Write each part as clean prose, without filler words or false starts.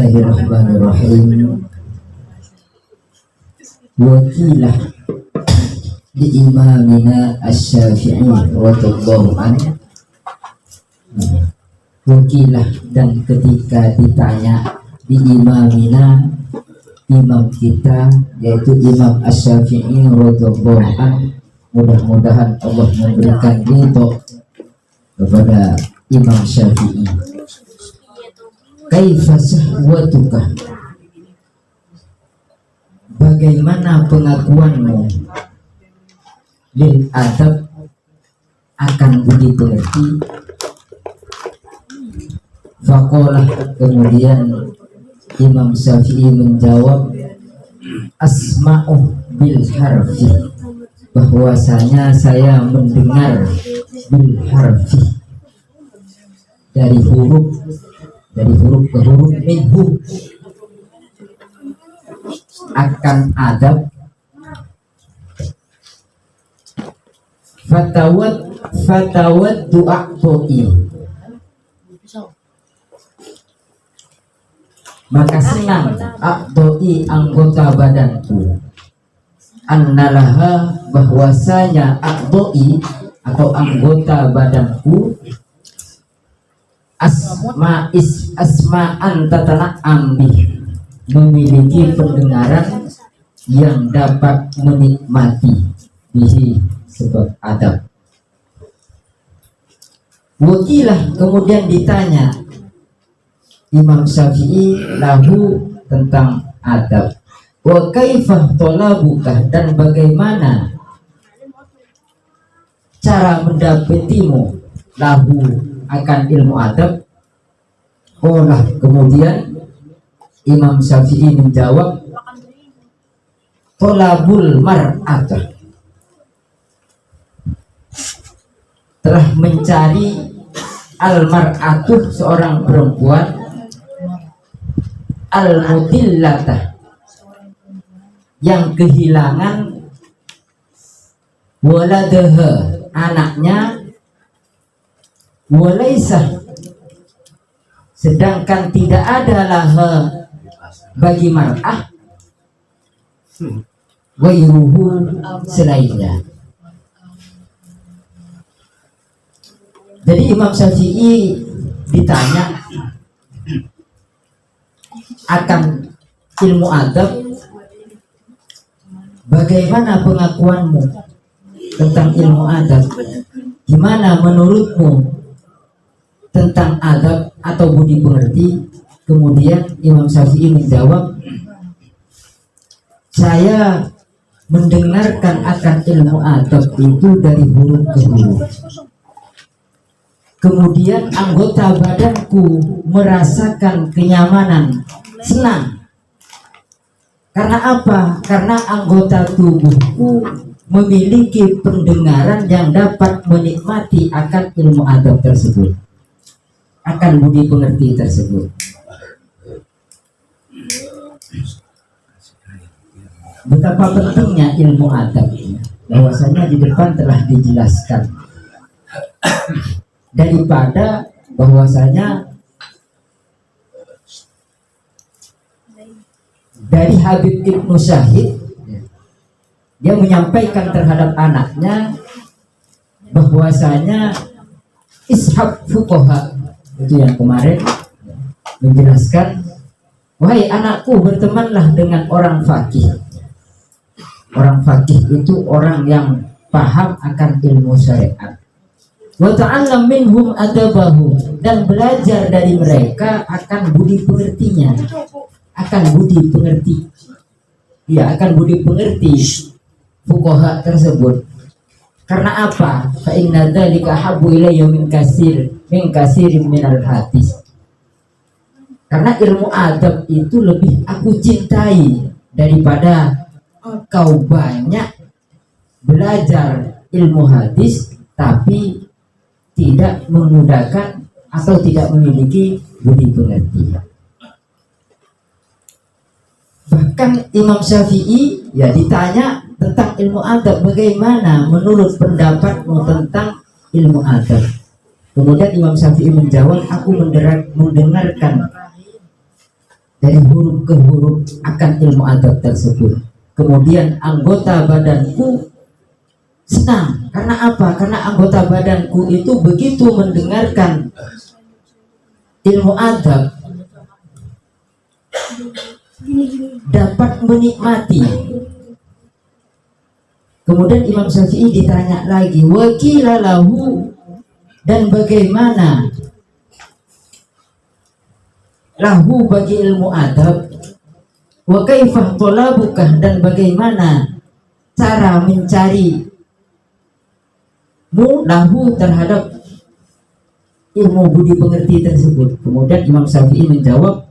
Bismillahirrahmanirrahim. Wakilah di imamina asy-Syafi'i radhiyallahu anhu. Wakilah, dan ketika ditanya di imamina, imam kita yaitu Imam asy-Syafi'i radhiyallahu anhu, mudah-mudahan Allah memberikan ridho kepada Imam Syafi'i. Kaifa sahwatuka, bagaimana pengakuanmu lil adab, akan budi pengerti. Faqalah, kemudian Imam Syafi'i menjawab, asma'u bil harfi, bahwasanya saya mendengar bil harfi, dari huruf ke huruf, minhu, akan adab. Fatawat du'a'to'i, maka senang a'to'i, anggota badanku, annalaha, bahwasanya a'to'i atau anggota badanku, asma'an tatana'am bih, memiliki pendengaran yang dapat menikmati bihi, sebab adab. Wakilah, kemudian ditanya Imam Syafi'i lahu, tentang adab. Wa kaifah tolabuka, dan bagaimana cara mendapatimu lahu, akan ilmu adab. Olah, kemudian Imam Syafi'i menjawab, tolabul mar'atah, telah mencari al-mar'atuh, seorang perempuan, al-mudillatah, yang kehilangan, waladaha, anaknya, walaisah, sedangkan tidak ada laha, bagi mar'ah, wairuhu, selainnya. Jadi Imam Syafi'i ditanya akan ilmu adab, bagaimana pengakuanmu tentang ilmu adab, gimana menurutmu tentang adab atau budi pengerti. Kemudian Imam Syafi'i menjawab, saya mendengarkan akan ilmu adab itu dari huruf ke huruf. Kemudian anggota badanku merasakan kenyamanan, senang. Karena apa? Karena anggota tubuhku memiliki pendengaran yang dapat menikmati akan ilmu adab tersebut, akan budi pengerti tersebut. Betapa pentingnya ilmu adab, bahwasanya di depan telah dijelaskan, daripada bahwasanya dari Habib Ibnu Syahid, dia menyampaikan terhadap anaknya bahwasanya ishab fuqaha, itu yang kemarin menjelaskan, wahai anakku, bertemanlah dengan orang fakih. Orang fakih itu orang yang paham akan ilmu syariat. Wa ta'allam minhum adabahu, dan belajar dari mereka akan budi pengertinya, akan budi pengerti, ya, akan budi pengerti fuqaha tersebut. Karena apa? Fa inna dzalika habbu ilayya min kasirin minal hadis. Karena ilmu adab itu lebih aku cintai daripada engkau banyak belajar ilmu hadis tapi tidak menggunakan atau tidak memiliki budi pengerti. Bahkan Imam Syafi'i ya ditanya tentang ilmu adab, bagaimana menurut pendapatmu tentang ilmu adab. Kemudian Imam Syafi'i menjawab, aku mendengarkan dari huruf ke huruf akan ilmu adab tersebut. Kemudian anggota badanku senang. Karena apa? Karena anggota badanku itu begitu mendengarkan ilmu adab dapat menikmati. Kemudian Imam Syafi'i ditanya lagi, wakilalahu, dan bagaimana lahu bagi ilmu adab, wa kaifah talabukah, dan bagaimana cara mencari lahu terhadap ilmu budi pengerti tersebut. Kemudian Imam Syafi'i menjawab,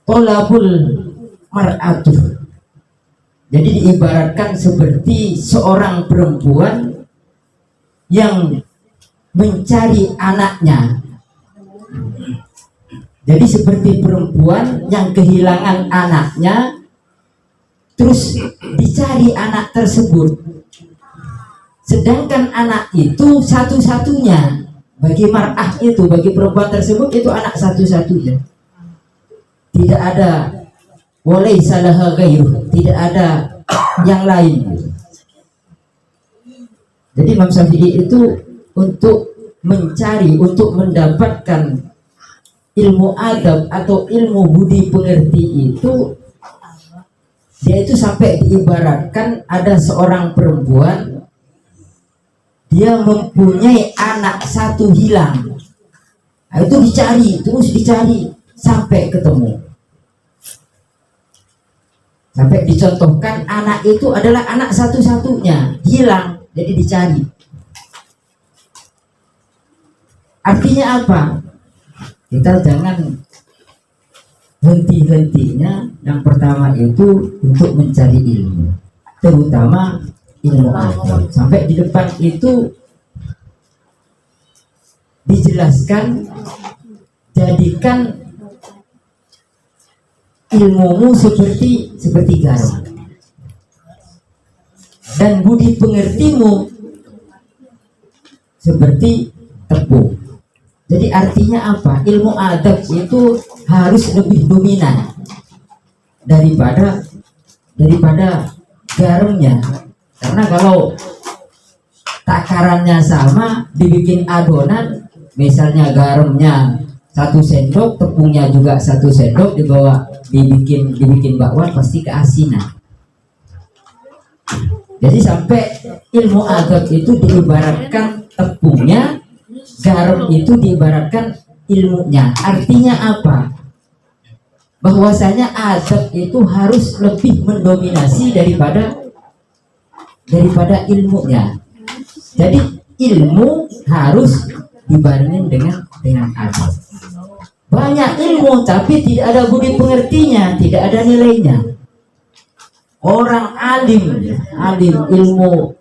talabul mar'atuh. Jadi diibaratkan seperti seorang perempuan yang mencari anaknya. Jadi seperti perempuan yang kehilangan anaknya, terus dicari anak tersebut. Sedangkan anak itu satu-satunya. Bagi mar'ah itu, bagi perempuan tersebut, itu anak satu-satunya. Tidak ada walai salaha ghairuh, tidak ada yang lain. Jadi Imam Syafi'i itu untuk mencari, untuk mendapatkan ilmu adab atau ilmu budi pengerti itu, dia itu sampai diibaratkan ada seorang perempuan, dia mempunyai anak satu hilang. Nah, itu dicari, terus dicari sampai ketemu. Sampai dicontohkan anak itu adalah anak satu-satunya, hilang, jadi dicari. Artinya apa? Kita jangan henti-hentinya. Yang pertama itu untuk mencari ilmu, terutama ilmu adab. Sampai di depan itu dijelaskan, jadikan ilmumu seperti garam, dan budi pengertimu seperti tepung. Jadi artinya apa? Ilmu adab itu harus lebih dominan daripada garamnya. Karena kalau takarannya sama, dibikin adonan, misalnya garamnya 1 sendok, tepungnya juga 1 sendok, dibikin bakwan, pasti keasinan. Jadi sampai ilmu adab itu diibaratkan tepungnya, garam itu diibaratkan ilmunya. Artinya apa? Bahwasanya adab itu harus lebih mendominasi daripada ilmunya. Jadi ilmu harus dibarengin dengan adab. Banyak ilmu tapi tidak ada budi pengertinya, tidak ada nilainya. Orang alim ilmu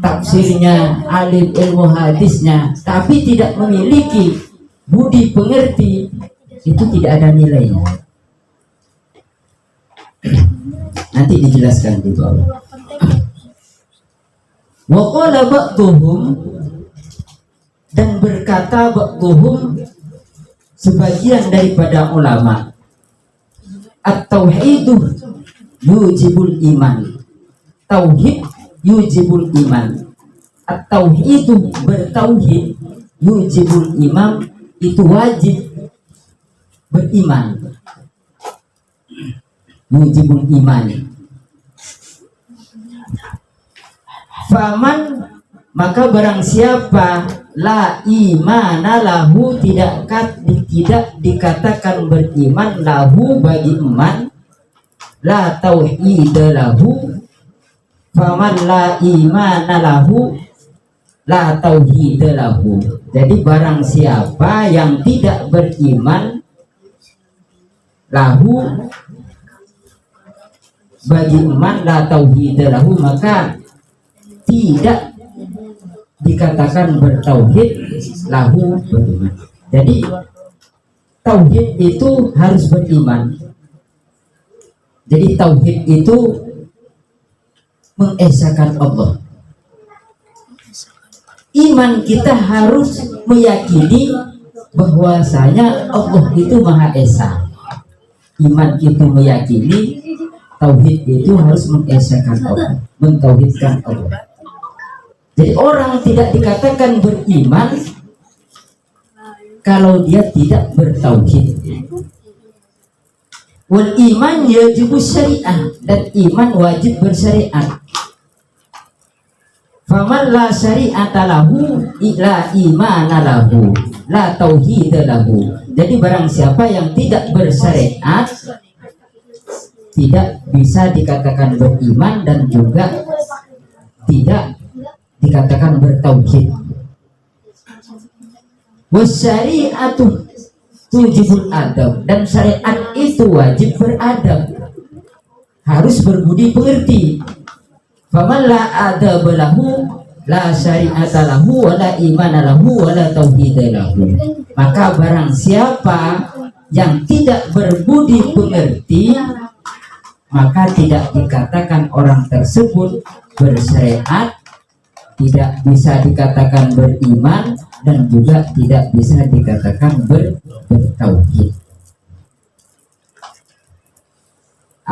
tafsirnya, alim ilmu hadisnya, tapi tidak memiliki budi pengerti, itu tidak ada nilainya. Nanti dijelaskan di bawah. Wa qala ba'dhum, dan berkata ba'dhum, sebagian daripada ulama, at-tauhidu yujibul iman. Tauhid yujibul iman. At-tauhidu, bertauhid, yujibul iman, itu wajib beriman. Yujibul iman. Faman, maka barang siapa la imana lahu, tidak dikatakan beriman, lahu bagi iman, la tauhid lahu. Faman la imana lahu, la tauhid lahu. Jadi barang siapa yang tidak beriman, lahu bagi iman, la tauhid lahu, maka tidak dikatakan bertauhid, lahu beriman. Jadi tauhid itu harus beriman. Jadi tauhid itu mengesahkan Allah. Iman kita harus meyakini bahwasanya Allah itu Maha Esa. Iman itu meyakini, tauhid itu harus mengesahkan Allah, mentauhidkan Allah. Jadi orang tidak dikatakan beriman kalau dia tidak bertauhid. Wal iman yajibu syariah, dan iman wajib bersyariat. Faman la syari'ata lahu illa imana lahu la tauhid lahu. Jadi barang siapa yang tidak bersyariat tidak bisa dikatakan beriman dan juga tidak dikatakan bertauhid. Wasyari'atu tujibul adab, dan syariat itu wajib beradab, harus berbudi pekerti. Faman la adab lahu la syari'ata lahu wa la imana lahu wa la tauhid lahu. Maka barang siapa yang tidak berbudi pekerti, maka tidak dikatakan orang tersebut bersyariat, tidak bisa dikatakan beriman, dan juga tidak bisa dikatakan bertauhid.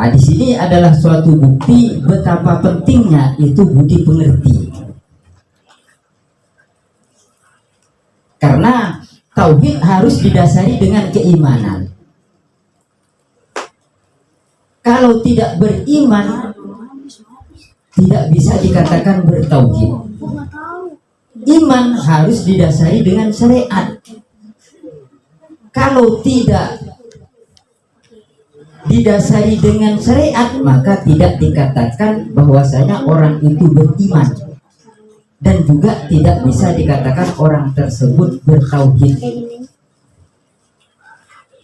Nah, di sini adalah suatu bukti betapa pentingnya itu budi pengerti. Karena tauhid harus didasari dengan keimanan. Kalau tidak beriman, tidak bisa dikatakan bertauhid. Iman harus didasari dengan syariat. Kalau tidak didasari dengan syariat, maka tidak dikatakan bahwasanya orang itu beriman, dan juga tidak bisa dikatakan orang tersebut bertauhid.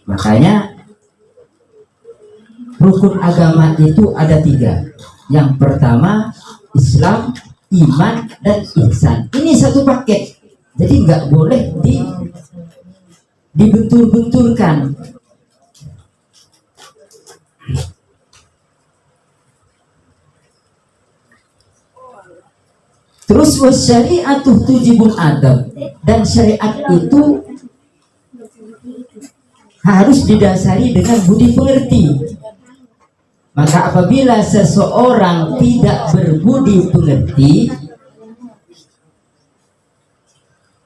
Makanya rukun agama itu ada 3. Yang pertama Islam, iman, dan ihsan. Ini satu paket, jadi nggak boleh dibentur-benturkan. Terus wasyari'atu tujibul adab, dan syariat itu harus didasari dengan budi pengerti. Maka apabila seseorang tidak berbudi pengerti,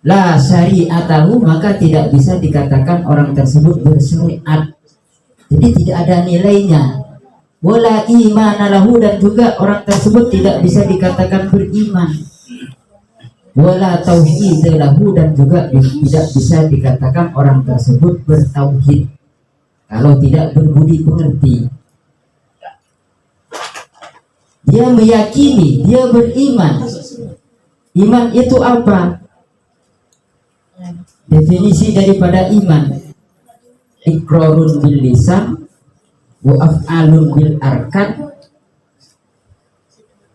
la syari'atahu, maka tidak bisa dikatakan orang tersebut bersyariat. Jadi tidak ada nilainya. Wala imana lahu, dan juga orang tersebut tidak bisa dikatakan beriman. Wala tauhid lahu, dan juga tidak bisa dikatakan orang tersebut bertauhid kalau tidak berbudi pengerti. Dia meyakini, dia beriman. Iman itu apa? Definisi daripada iman: iqrarun bil lisan wa af'alun bil arkan.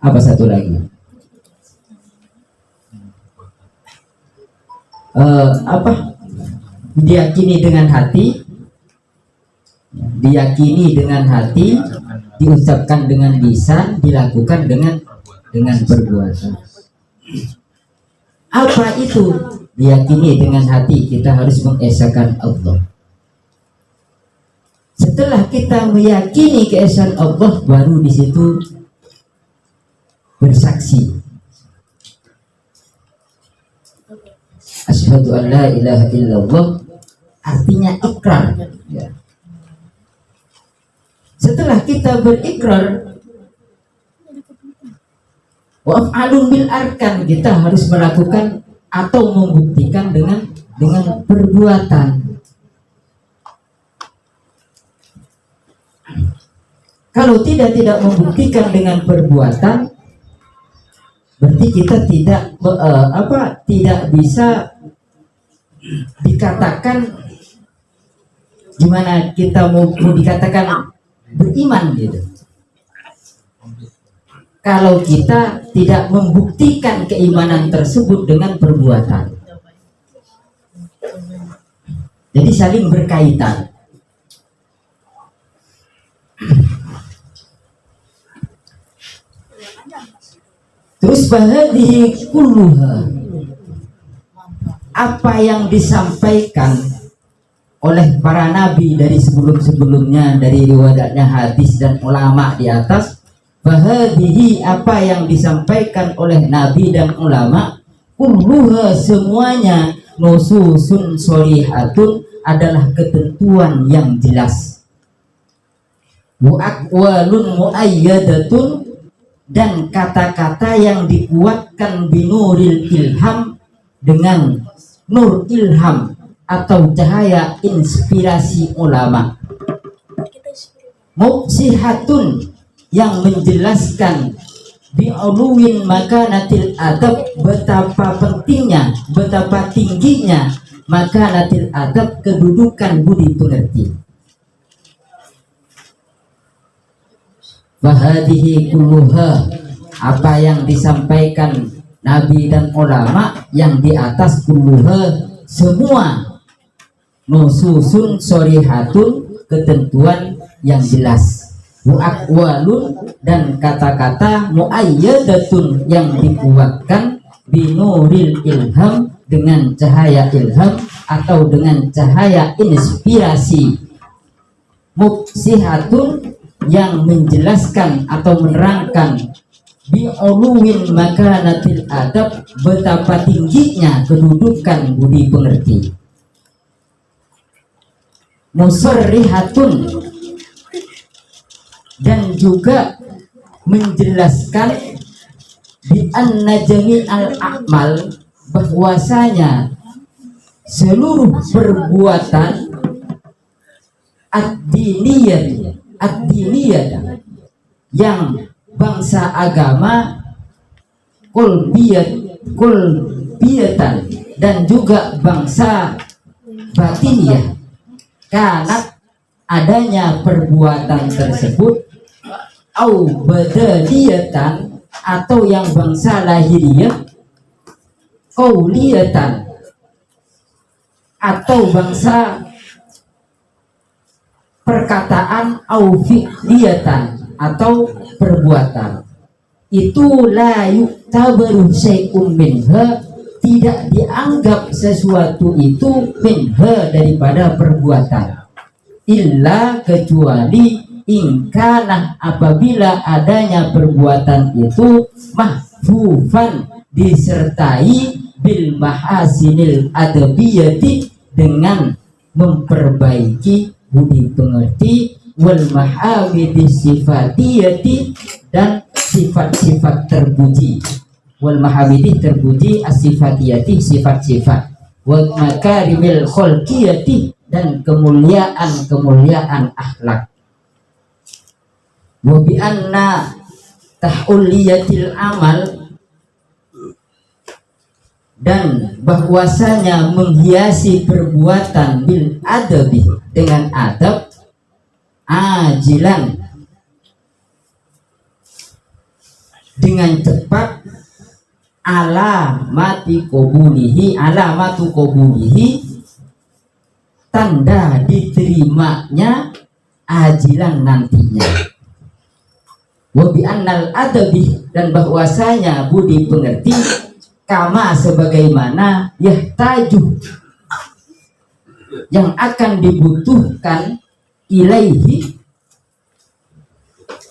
Apa satu lagi? Diyakini dengan hati, diyakini dengan hati, diucapkan dengan lisan, dilakukan dengan perbuatan. Apa itu diyakini dengan hati? Kita harus mengesahkan Allah. Setelah kita meyakini keesaan Allah, baru di situ bersaksi. Asyhadu an la ilaha illallah, artinya ikrar. Ya. Setelah kita berikrar, wa'af'alun bil arkan, kita harus melakukan atau membuktikan dengan perbuatan. Kalau tidak membuktikan dengan perbuatan, berarti kita tidak bisa dikatakan, gimana kita mau dikatakan beriman gitu. Kalau kita tidak membuktikan keimanan tersebut dengan perbuatan. Jadi saling berkaitan. Terus bahadihi kulluha, apa yang disampaikan oleh para nabi dari sebelum-sebelumnya, dari riwayatnya hadis dan ulama di atas, bahadihi apa yang disampaikan oleh nabi dan ulama, kulluha semuanya, nususun sholihatun adalah ketentuan yang jelas, mu'akwalun mu'ayyadatun dan kata-kata yang dikuatkan binuril ilham dengan nur ilham atau cahaya inspirasi ulama, muksihatun yang menjelaskan bi'uluwin makanatil adab betapa pentingnya, betapa tingginya makanatil adab kedudukan budi pengerti. Wahadihi kulluha apa yang disampaikan nabi dan ulama yang di atas, kulluha semua, nususun shorihatun ketentuan yang jelas, mu'akwalun dan kata-kata mu'ayyadatun yang dikuatkan binuril ilham dengan cahaya ilham atau dengan cahaya inspirasi, muksihatun yang menjelaskan atau menerangkan bi'uluwin makanatil adab betapa tingginya kedudukan budi pengerti, musarrihatun dan juga menjelaskan bi anna jami'al a'mal bahwasanya seluruh perbuatan ad-diniyah yang bangsa agama, kulbiyatan dan juga bangsa batiniyah, karena adanya perbuatan tersebut, au badaliyatan atau yang bangsa lahiriah, qauliyatan atau bangsa perkataan, au fi'liyatan atau perbuatan, itu la yuktabaru syai'un minha tidak dianggap sesuatu itu minha daripada perbuatan, illa kecuali ingkanah apabila adanya perbuatan itu mahfufan disertai bil mahasinil adabiyati dengan memperbaiki budi pengerti, wal mahamidi sifatiyati dan sifat-sifat terpuji, wal mahamidi terpuji, as-sifatiyati sifat-sifat, wal makarimil kholqiyati dan kemuliaan akhlak, wa bi anna tahuliyatil amal dan bahwasanya menghiasi perbuatan bil adabi dengan adab, ajilan dengan cepat, alamatu kobulihi tanda diterimanya ajilan nantinya, wabi annal adabi dan bahwasanya budi pengerti kama sebagaimana yahtaju yang akan dibutuhkan ilaihi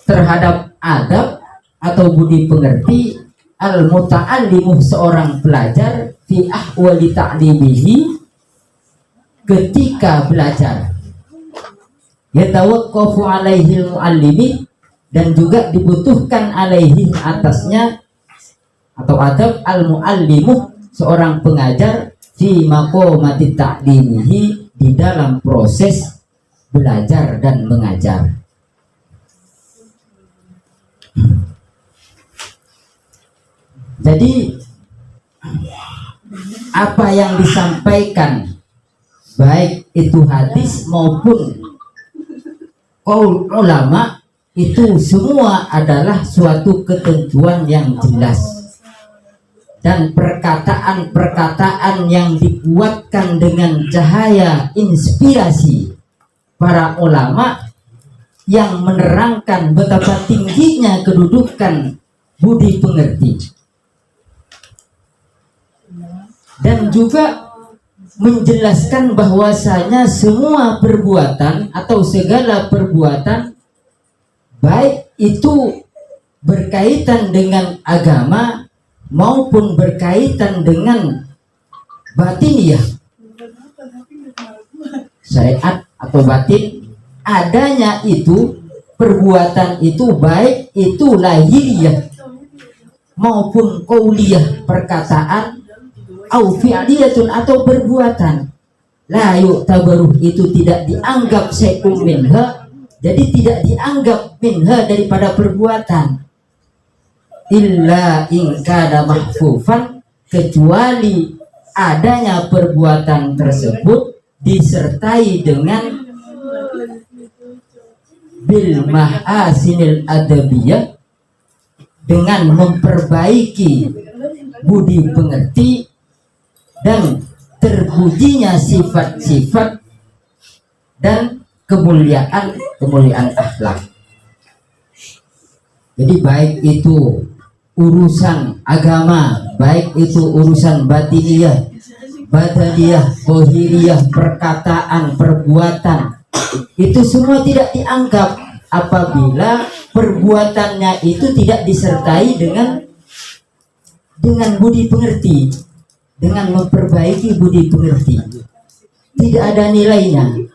terhadap adab atau budi pengerti al muta'allimu seorang pelajar fi ahwali ta'limihi ketika belajar, yatawaqqafu alaihi muallimi dan juga dibutuhkan alaihi atasnya atau adab al muallimu seorang pengajar fi maqamati ta'limihi di dalam proses belajar dan mengajar. Jadi apa yang disampaikan baik itu hadis maupun qaul ulama itu semua adalah suatu ketentuan yang jelas dan perkataan-perkataan yang dikuatkan dengan cahaya inspirasi para ulama yang menerangkan betapa tingginya kedudukan budi pengerti dan juga menjelaskan bahwasanya semua perbuatan atau segala perbuatan baik itu berkaitan dengan agama maupun berkaitan dengan batiniah, syariat atau batin, adanya itu perbuatan itu baik itu lahiriah maupun qauliyah, perkataan, au fi'liyatun atau perbuatan, la yu'tabaru itu tidak dianggap syai'un minha, jadi tidak dianggap minha daripada perbuatan, illa in kana mahfufan, kecuali adanya perbuatan tersebut disertai dengan bil mahasinil adabiyah, dengan memperbaiki budi pengerti dan terpujinya sifat-sifat dan kemuliaan akhlak. Jadi baik itu urusan agama, baik itu urusan batiniyah, badaniyah, zahiriyah, perkataan, perbuatan, itu semua tidak dianggap apabila perbuatannya itu tidak disertai dengan budi pengerti, dengan memperbaiki budi pengerti, tidak ada nilainya.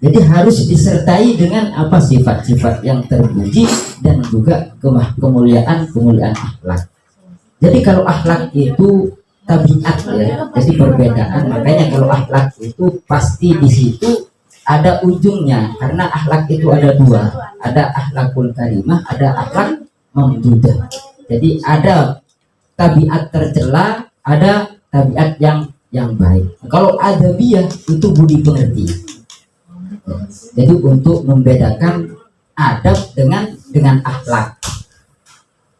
Jadi harus disertai dengan apa, sifat-sifat yang terpuji dan juga kemuliaan akhlak. Jadi kalau akhlak itu tabiat ya, jadi perbedaan. Makanya kalau akhlak itu pasti di situ ada ujungnya, karena akhlak itu ada dua, ada akhlakul karimah, ada akhlak mamdudah. Jadi ada tabiat tercela, ada tabiat yang baik. Kalau adabiyah itu budi pengerti. Jadi untuk membedakan adab dengan akhlak.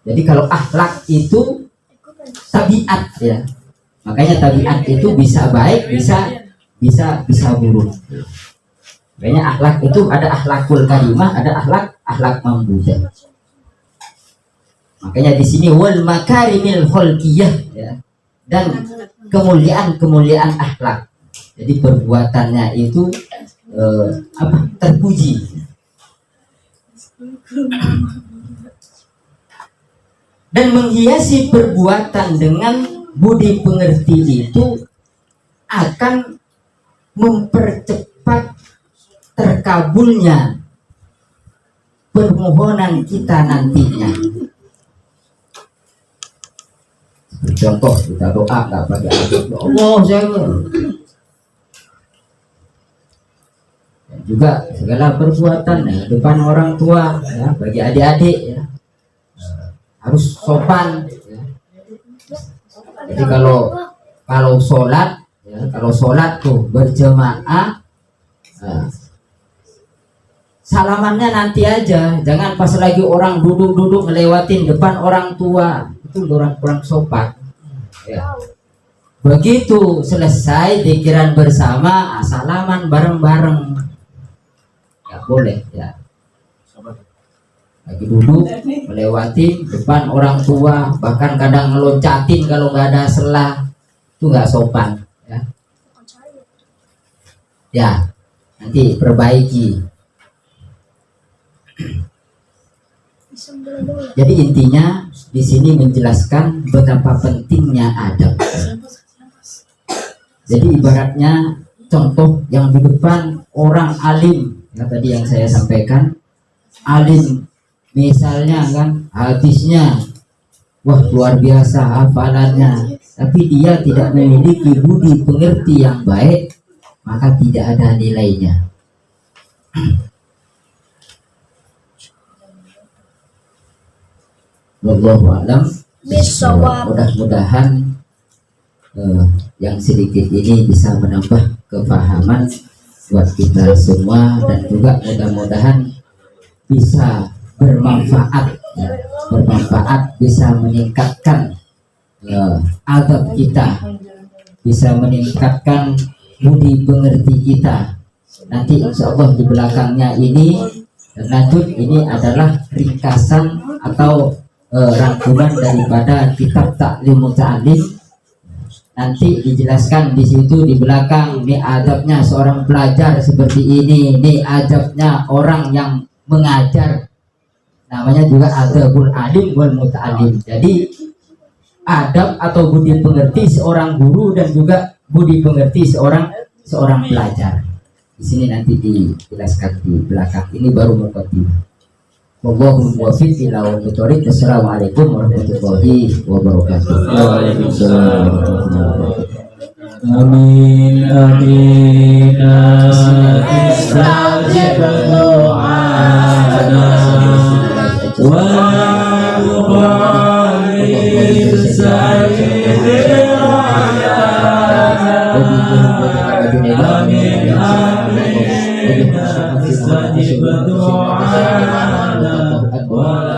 Jadi kalau akhlak itu tabiat ya, makanya tabiat itu bisa baik, bisa buruk. Makanya akhlak itu ada akhlakul karimah, ada akhlak mamdudah. Makanya di sini wal makarimil khalqiyah ya, dan kemuliaan akhlak. Jadi perbuatannya itu terpuji. Dan menghiasi perbuatan dengan budi pengerti itu akan mempercepat terkabulnya permohonan kita nantinya. Contoh kita doa nggak pakai Allah juga segala perbuatan ya, depan orang tua ya, bagi adik-adik ya, harus sopan ya. Jadi kalau sholat ya, kalau sholat tuh berjamaah salamannya nanti aja, jangan pas lagi orang duduk ngelewatin depan orang tua, itu kurang sopan ya. Begitu selesai pikiran bersama, salaman bareng-bareng, nggak boleh ya. Lagi duduk melewati depan orang tua, bahkan kadang ngeloncatin kalau nggak ada selah, itu nggak sopan ya. Ya nanti perbaiki. Jadi intinya di sini menjelaskan betapa pentingnya adab. Jadi ibaratnya contoh yang di depan orang alim ya, tadi yang saya sampaikan, alim misalnya kan hadisnya wah luar biasa hafalannya, tapi dia tidak memiliki budi pengerti yang baik, maka tidak ada nilainya. Wallahu a'lam bishawab. Mudah-mudahan yang sedikit ini bisa menambah kefahaman buat kita semua, dan juga mudah-mudahan bisa bermanfaat ya, bisa meningkatkan adab kita, bisa meningkatkan budi pengerti kita. Nanti insya Allah di belakangnya ini lanjut, ini adalah ringkasan atau rangkuman daripada kitab Ta'limut Ta'lim nanti dijelaskan di situ di belakang. Nih adabnya seorang pelajar seperti ini, nih adabnya orang yang mengajar, namanya juga adabul alim wal muta'alim. Jadi adab atau budi pengerti seorang guru dan juga budi pengerti seorang pelajar. Di sini nanti dijelaskan di belakang. Ini baru muqaddimah. Wallahul muwaffiq ila aqwamit thoriq. Assalamualaikum warahmatullahi wabarakatuh. Waalaikumsalam warahmatullahi wabarakatuh. Amin amin. Istajib doana wa mubarik sayyidil amin amin. Istajib doana wa